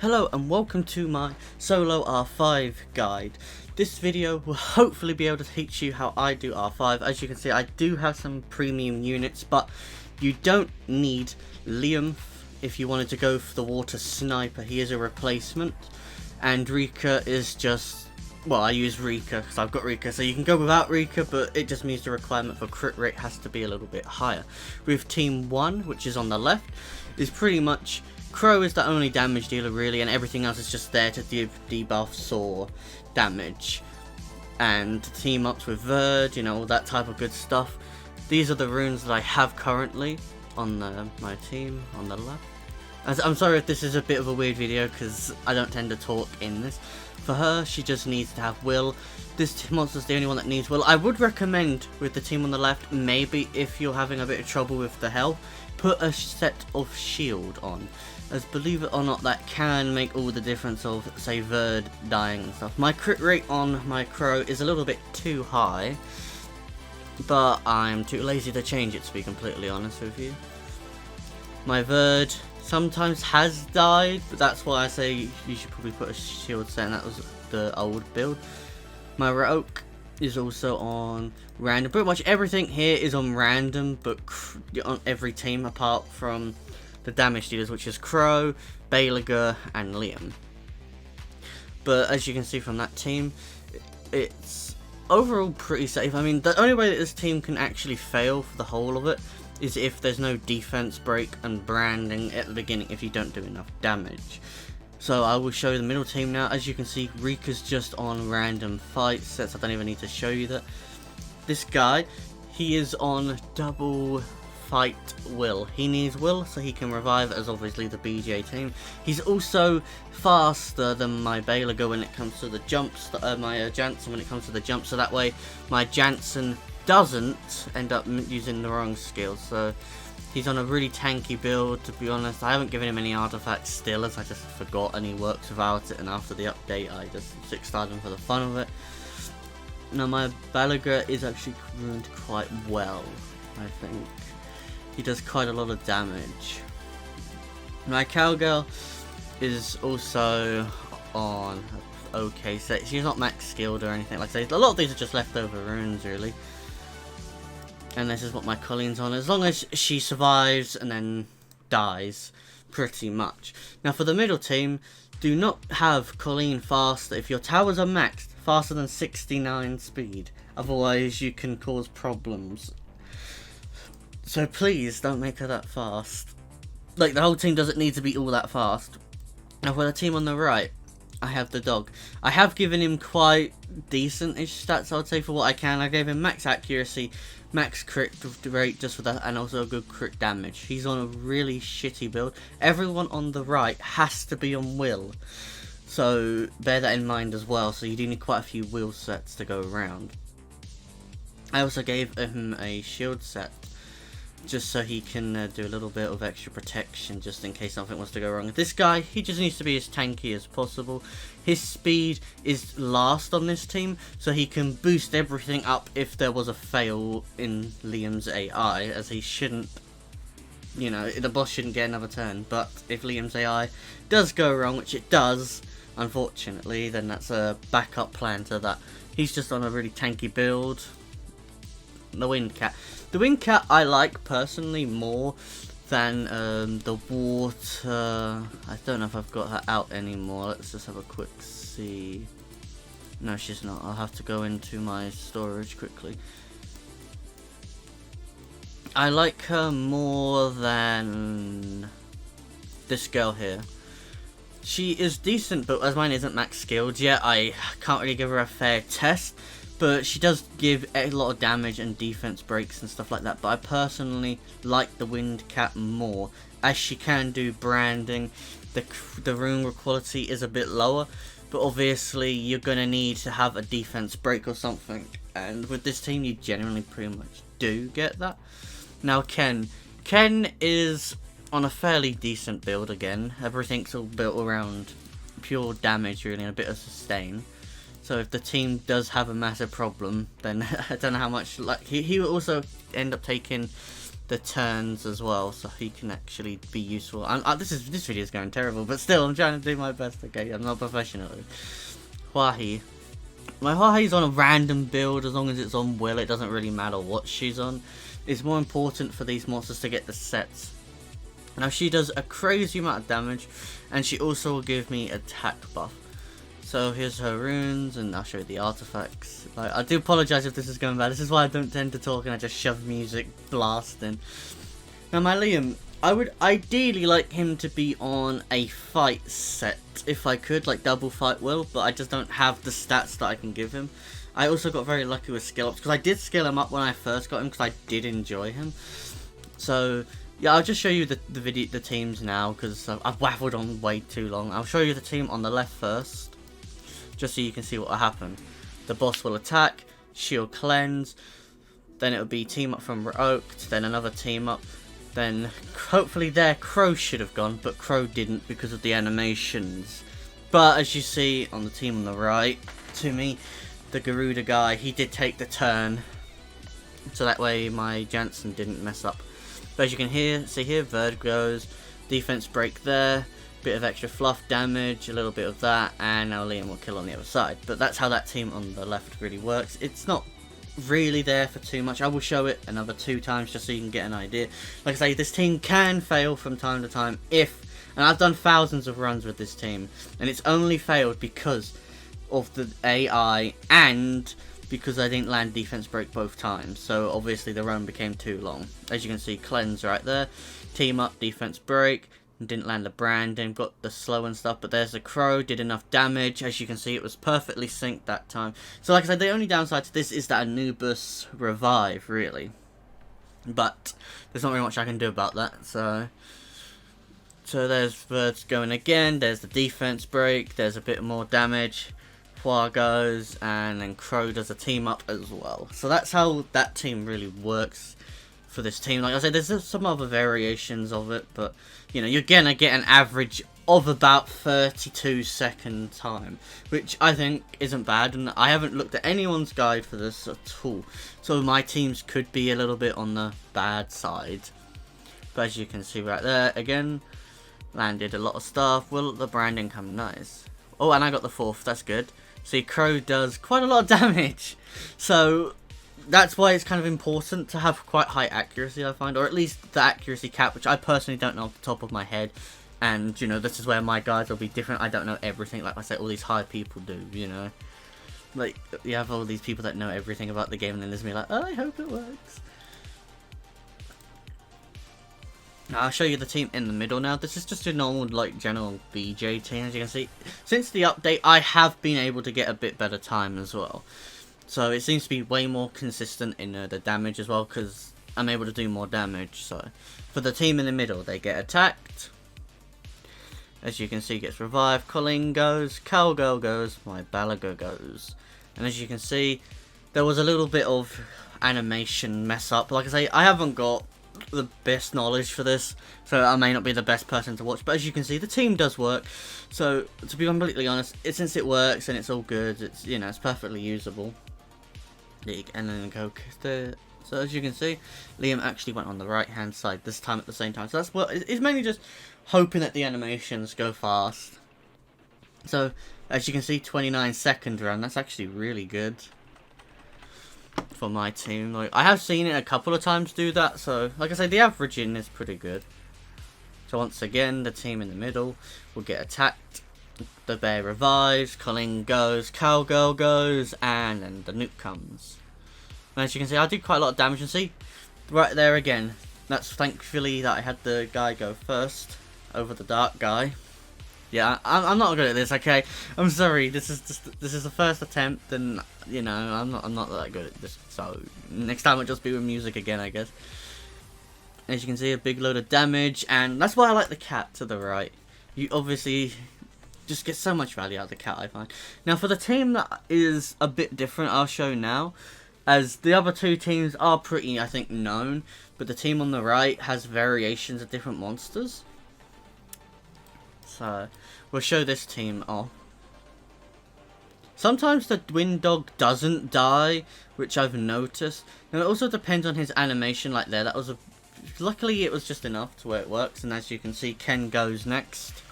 Hello and welcome to my solo R5 guide. This video will hopefully be able to teach you how I do R5. As you can see, I do have some premium units, but you don't need Liam if you wanted to go for the water sniper. He is a replacement, and Rika is just, well, I use Rika because I've got Rika, so you can go without Rika, but it just means the requirement for crit rate has to be a little bit higher. With team 1, which is on the left, is pretty much Crow is the only damage dealer really, and everything else is just there to debuff Saw damage. And team ups with Verd, you know, all that type of good stuff. These are the runes that I have currently on my team on the left. I'm sorry if this is a bit of a weird video because I don't tend to talk in this. For her, she just needs to have Will. This monster's the only one that needs Will. I would recommend with the team on the left, maybe if you're having a bit of trouble with the health, put a set of shield on. As believe it or not, that can make all the difference of, say, Verd dying and stuff. My crit rate on my Crow is a little bit too high, but I'm too lazy to change it, to be completely honest with you. My Verd sometimes has died, but that's why I say you should probably put a shield set, and that was the old build. My Roke is also on random. Pretty much everything here is on random, but on every team apart from the damage dealers, which is Crow, Balaga, and Liam. But as you can see from that team, it's overall pretty safe. I mean, the only way that this team can actually fail for the whole of it is if there's no defense break and branding at the beginning if you don't do enough damage. So I will show you the middle team now. As you can see, Rika's just on random fight sets. I don't even need to show you that. This guy, he is on double fight Will. He needs Will so he can revive as obviously the BJ team. He's also faster than my Balaga when it comes to the jumps, my Jansen when it comes to the jumps, so that way my Jansen doesn't end up using the wrong skill. So he's on a really tanky build, to be honest. I haven't given him any artifacts still, as I just forgot, and he works without it, and after the update I just 6-starred him for the fun of it. Now my Balaga is actually ruined quite well, I think. He does quite a lot of damage. My Cowgirl is also on okay set. She's not max skilled or anything like that. A lot of these are just leftover runes really. And this is what my Colleen's on. As long as she survives and then dies, pretty much. Now for the middle team, do not have Colleen faster. If your towers are maxed, faster than 69 speed. Otherwise you can cause problems. So please don't make her that fast. Like, the whole team doesn't need to be all that fast. Now for the team on the right, I have the dog. I have given him quite decent-ish stats, I would say, for what I can. I gave him max accuracy, max crit rate just for that, and also a good crit damage. He's on a really shitty build. Everyone on the right has to be on Will. So bear that in mind as well. So you do need quite a few Will sets to go around. I also gave him a shield set, just so he can do a little bit of extra protection just in case something wants to go wrong. This guy, he just needs to be as tanky as possible. His speed is last on this team, so he can boost everything up if there was a fail in Liam's AI, as he shouldn't, you know, the boss shouldn't get another turn. But if Liam's AI does go wrong, which it does, unfortunately, then that's a backup plan to that. He's just on a really tanky build. The Windcat. The Windcat I like personally more than the water. I don't know if I've got her out anymore. Let's just have a quick see. No, she's not. I'll have to go into my storage quickly. I like her more than this girl here. She is decent, but as mine isn't max skilled yet, I can't really give her a fair test. But she does give a lot of damage and defense breaks and stuff like that. But I personally like the Windcat more, as she can do branding. The rune quality is a bit lower, but obviously you're going to need to have a defense break or something. And with this team you generally pretty much do get that. Now Ken is on a fairly decent build again. Everything's all built around pure damage really and a bit of sustain. So if the team does have a massive problem, then I don't know how much luck. He will also end up taking the turns as well, so he can actually be useful. This video is going terrible, but still, I'm trying to do my best. Okay, I'm not professional. Hua-Hee. My Hua-Hee's on a random build. As long as it's on Will, it doesn't really matter what she's on. It's more important for these monsters to get the sets. Now she does a crazy amount of damage, and she also will give me attack buff. So here's her runes, and I'll show you the artifacts. Like, I do apologise if this is going bad. This is why I don't tend to talk and I just shove music blasting. Now my Liam, I would ideally like him to be on a fight set if I could, like double fight Will, but I just don't have the stats that I can give him. I also got very lucky with skill ups, because I did skill him up when I first got him, because I did enjoy him. So yeah, I'll just show you the teams now, because I've waffled on way too long. I'll show you the team on the left first, just so you can see what will happen. The boss will attack, she'll cleanse, then it'll be team up from Oaked, then another team up, then hopefully there Crow should have gone, but Crow didn't because of the animations. But as you see on the team on the right, to me, the Garuda guy, he did take the turn, so that way my Jansen didn't mess up. But as you can see here, Verd goes, defense break there, bit of extra fluff damage, a little bit of that, and now Liam will kill on the other side. But that's how that team on the left really works. It's not really there for too much. I will show it another 2 times just so you can get an idea. Like I say, this team can fail from time to time if, and I've done thousands of runs with this team, and it's only failed because of the AI and because I didn't land defense break both times. So obviously the run became too long. As you can see, cleanse right there, team up, defense break, didn't land the brand, and got the slow and stuff, but there's the Crow, did enough damage. As you can see, it was perfectly synced that time. So like I said, the only downside to this is that Anubis revive, really. But there's not very much I can do about that, so there's Birds going again, there's the defense break, there's a bit more damage, Hua goes, and then Crow does a team up as well. So that's how that team really works for this team. Like I said, there's some other variations of it, but you know, you're gonna get an average of about 32-second time, which I think isn't bad, and I haven't looked at anyone's guide for this at all, so my teams could be a little bit on the bad side. But as you can see right there, again, landed a lot of stuff. Will the branding come nice? Oh, and I got the 4th, that's good. See, Crow does quite a lot of damage, so that's why it's kind of important to have quite high accuracy, I find, or at least the accuracy cap, which I personally don't know off the top of my head. And you know, this is where my guides will be different. I don't know everything, like I say, all these high people do, you know. Like, you have all these people that know everything about the game, and then there's me like, oh, I hope it works. Now, I'll show you the team in the middle now. This is just a normal, like, general BJ team, as you can see. Since the update, I have been able to get a bit better time as well. So it seems to be way more consistent in the damage as well, because I'm able to do more damage. So for the team in the middle, they get attacked. As you can see, gets revived. Colleen goes, Cowgirl goes, my Balaga goes. And as you can see, there was a little bit of animation mess up. Like I say, I haven't got the best knowledge for this, so I may not be the best person to watch, but as you can see, the team does work. So to be completely honest, since it works and it's all good, it's, you know, it's perfectly usable. And then go there. So as you can see, Liam actually went on the right hand side this time at the same time. So that's what it's mainly just hoping that the animations go fast. So as you can see, 29-second run. That's actually really good for my team. Like, I have seen it a couple of times do that. So like I say, the averaging is pretty good. So once again, the team in the middle will get attacked. The bear revives, Colleen goes, Cowgirl goes, and then the nuke comes. And as you can see, I did quite a lot of damage, and see, right there again, that's thankfully that I had the guy go first, over the dark guy. Yeah, I'm not good at this, okay? I'm sorry, this is the first attempt, and, you know, I'm not that good at this, so next time I'll just be with music again, I guess. As you can see, a big load of damage, and that's why I like the cat to the right. You obviously just get so much value out of the cat, I find. Now for the team that is a bit different, I'll show now, as the other 2 teams are pretty, I think, known, but the team on the right has variations of different monsters. So we'll show this team off. Sometimes the Wind Dog doesn't die, which I've noticed. Now it also depends on his animation, like there, that was a luckily it was just enough to where it works, and as you can see, Ken goes next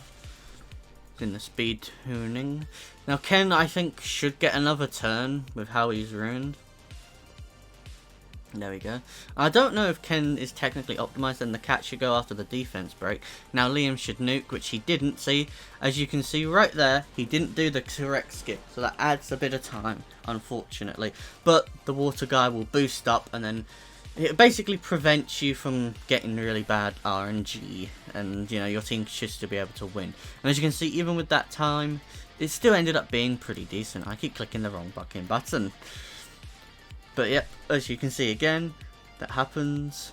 in the speed tuning. Now Ken, I think, should get another turn with how he's ruined. There we go. I don't know if Ken is technically optimized and the cat should go after the defense break. Now Liam should nuke, which he didn't see. As you can see right there, he didn't do the correct skip, so that adds a bit of time, unfortunately. But the water guy will boost up, and then it basically prevents you from getting really bad RNG, and you know, your team should still be able to win. And as you can see, even with that time, it still ended up being pretty decent. I keep clicking the wrong fucking button. But yep, as you can see again, that happens.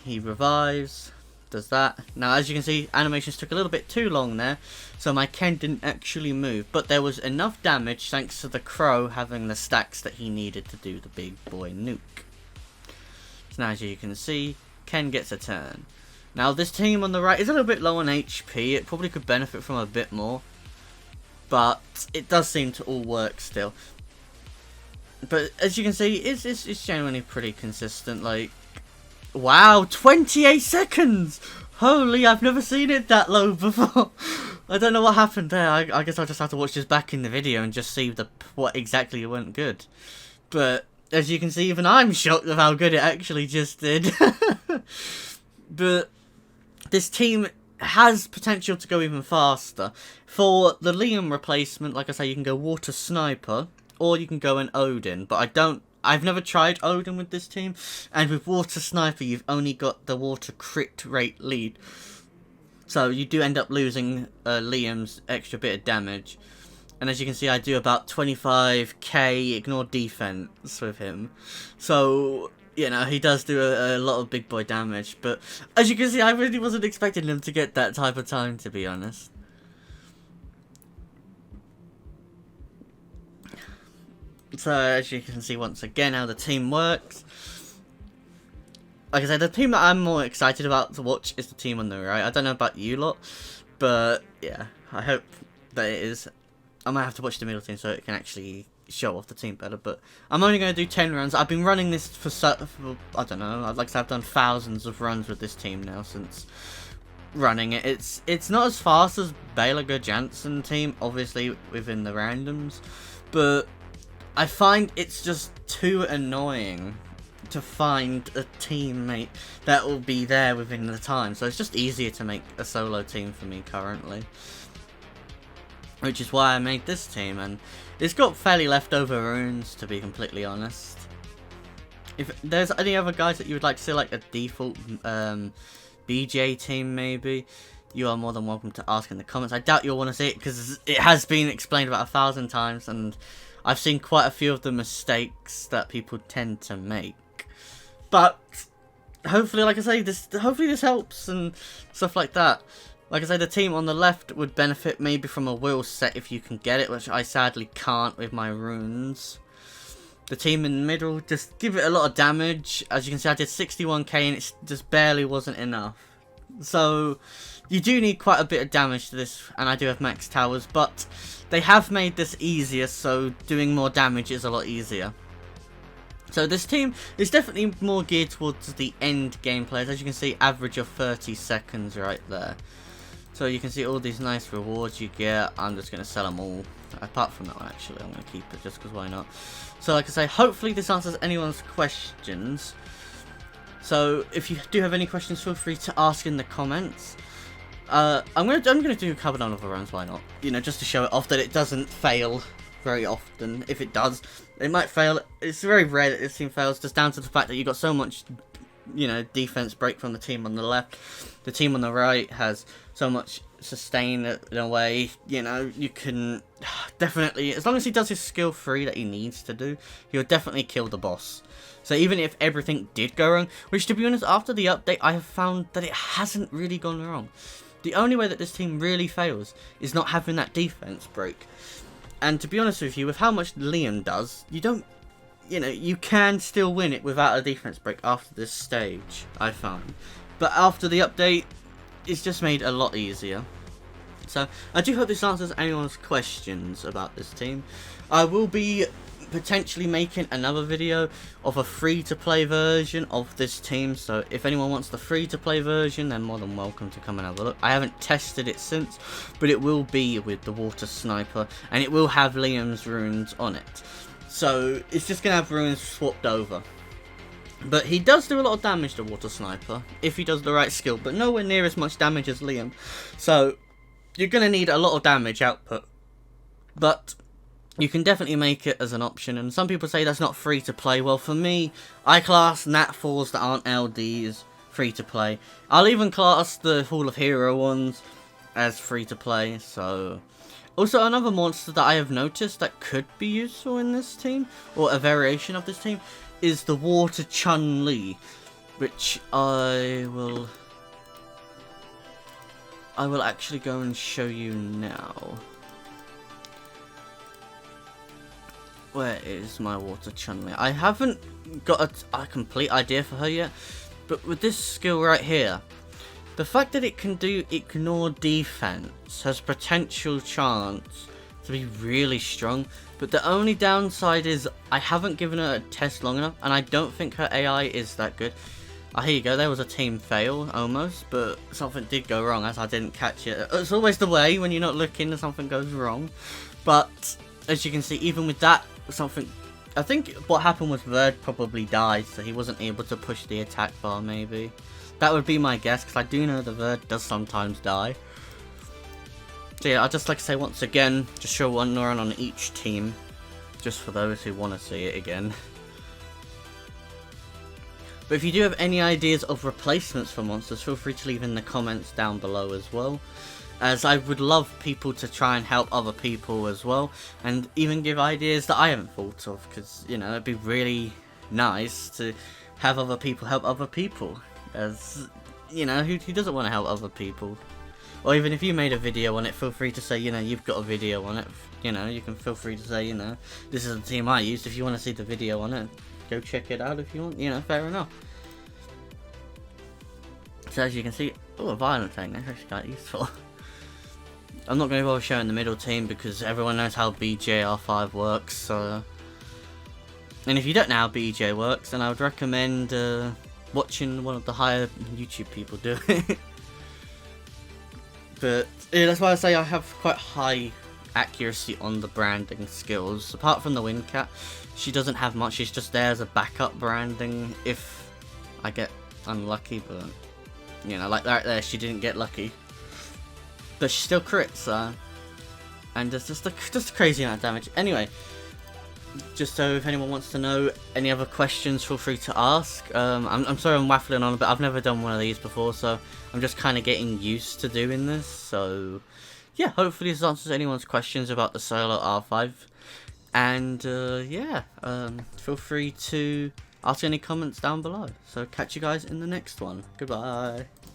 He revives, does that. Now as you can see, animations took a little bit too long there, so my Ken didn't actually move. But there was enough damage thanks to the crow having the stacks that he needed to do the big boy nuke. So now as you can see, Ken gets a turn. Now this team on the right is a little bit low on HP, it probably could benefit from a bit more. But it does seem to all work still. But as you can see, it's genuinely pretty consistent. Like, wow, 28 seconds! Holy, I've never seen it that low before. I don't know what happened there. I guess I'll just have to watch this back in the video and just see what exactly went good. But as you can see, even I'm shocked of how good it actually just did. But this team has potential to go even faster. For the Liam replacement, like I say, you can go Water Sniper, or you can go an Odin, but I've never tried Odin with this team, and with Water Sniper you've only got the water crit rate lead, so you do end up losing Liam's extra bit of damage. And as you can see, I do about 25k ignore defense with him, so you know, he does do a lot of big boy damage. But as you can see, I really wasn't expecting him to get that type of time, to be honest. So as you can see once again how the team works. Like I said, the team that I'm more excited about to watch is the team on the right. I don't know about you lot, but yeah, I hope that it is. I might have to watch the middle team so it can actually show off the team better, but I'm only going to do 10 runs. I've been running this for I don't know, I'd like to have done thousands of runs with this team now since running it. It's not as fast as Belager Jansen team, obviously within the randoms, but I find it's just too annoying to find a teammate that will be there within the time, so it's just easier to make a solo team for me currently, which is why I made this team. And it's got fairly leftover runes, to be completely honest. If there's any other guys that you would like to see, like a default BJ team maybe, you are more than welcome to ask in the comments. I doubt you'll want to see it because it has been explained about 1,000 times, and I've seen quite a few of the mistakes that people tend to make. But hopefully, like I say, hopefully this helps and stuff like that. Like I say, the team on the left would benefit maybe from a will set if you can get it, which I sadly can't with my runes. The team in the middle, just give it a lot of damage. As you can see, I did 61k and it just barely wasn't enough. So you do need quite a bit of damage to this, and I do have max towers, but they have made this easier, so doing more damage is a lot easier. So this team is definitely more geared towards the end gameplay. As you can see, average of 30 seconds right there. So you can see all these nice rewards you get. I'm just going to sell them all. Apart from that one, actually, I'm going to keep it just because why not. So like I say, hopefully this answers anyone's questions. So if you do have any questions, feel free to ask in the comments. I'm gonna do a couple of other runs, why not? You know, just to show it off that it doesn't fail very often. If it does, it might fail. It's very rare that this team fails, just down to the fact that you got so much, you know, defense break from the team on the left. The team on the right has so much sustain in a way. You know, you can definitely, as long as he does his skill 3 that he needs to do, he'll definitely kill the boss. So even if everything did go wrong, which to be honest, after the update, I have found that it hasn't really gone wrong. The only way that this team really fails is not having that defense break. And to be honest with you, with how much Liam does, you don't, you know, you can still win it without a defense break after this stage, I found. But after the update, it's just made a lot easier. So I do hope this answers anyone's questions about this team. I will be potentially making another video of a free-to-play version of this team, so if anyone wants the free-to-play version, they're more than welcome to come and have a look. I haven't tested it since, but it will be with the water sniper, and it will have Liam's runes on it. So it's just going to have runes swapped over. But he does do a lot of damage to water sniper, if he does the right skill, but nowhere near as much damage as Liam. So you're going to need a lot of damage output. But you can definitely make it as an option, and some people say that's not free to play. Well, for me, I class Nat4s that aren't LDs free to play. I'll even class the Hall of Hero ones as free to play. So, also another monster that I have noticed that could be useful in this team, or a variation of this team, is the Water Chun-Li, which I will actually go and show you now. Where is my Water Chun-Li? I haven't got a complete idea for her yet, but with this skill right here, the fact that it can do ignore defense has potential chance to be really strong, but the only downside is I haven't given her a test long enough, and I don't think her AI is that good. Oh, here you go, there was a team fail, almost, but something did go wrong as I didn't catch it. It's always the way, when you're not looking, something goes wrong. But, as you can see, even with that, something... I think what happened was Verd probably died, so he wasn't able to push the attack bar, maybe. That would be my guess, because I do know the Verd does sometimes die. So yeah, I'd just like to say once again, just show one run on each team, just for those who want to see it again. But if you do have any ideas of replacements for monsters, feel free to leave in the comments down below as well, as I would love people to try and help other people as well, and even give ideas that I haven't thought of, because, you know, it'd be really nice to have other people help other people, as, you know, who doesn't want to help other people? Or even if you made a video on it, feel free to say, you know, you've got a video on it. You know, you can feel free to say, you know, this is the team I used. If you want to see the video on it, go check it out if you want. You know, fair enough. So as you can see, oh, a violent thing. That's actually quite useful. I'm not going to bother showing the middle team because everyone knows how BJR5 works. So, and if you don't know how BJ works, then I would recommend watching one of the higher YouTube people do it. But yeah, that's why I say I have quite high accuracy on the branding skills. Apart from the Windcat, she doesn't have much. She's just there as a backup branding if I get unlucky. But you know, like right there, she didn't get lucky, but she still crits. And it's just a crazy amount of damage. Anyway, just so if anyone wants to know any other questions, feel free to ask. I'm sorry I'm waffling on, but I've never done one of these before, so I'm just kind of getting used to doing this. So yeah, hopefully this answers anyone's questions about the solo R5. And yeah, feel free to ask any comments down below. So catch you guys in the next one. Goodbye.